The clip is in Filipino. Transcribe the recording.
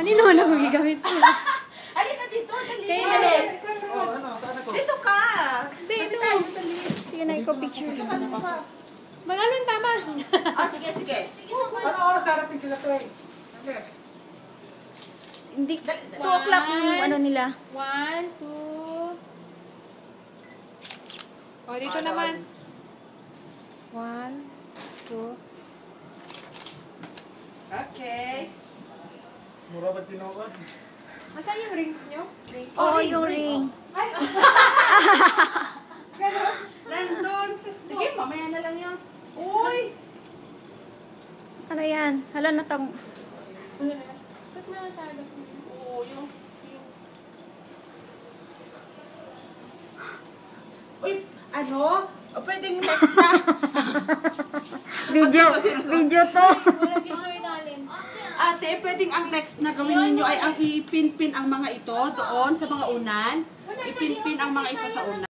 Hindi naman ako gigamit. Halika dito, dali. Dito ka. Dito. Sige na, ikaw picture. Malalong tama. Sige, sige. Ano oras darating sila to eh? Hindi, 2 o'clock yung ano nila. 1, 2. O, dito naman. 1, 2. Okay. Mura ba tinawad? Asan yung rings nyo? Oo, yung ring. Ay! Nandun. Sige, mamaya na lang yun. Uy! Ano yan? Hala na tang... Ano na? Ba't nakatago? Oo, yung... Uy, ano? Pwedeng next na. Video to. Wala dito italin. Ate, pwedeng ang next na gawin ninyo ay ang ipinpin ang mga ito doon sa mga unan. Ipinpin ang mga ito sa unan.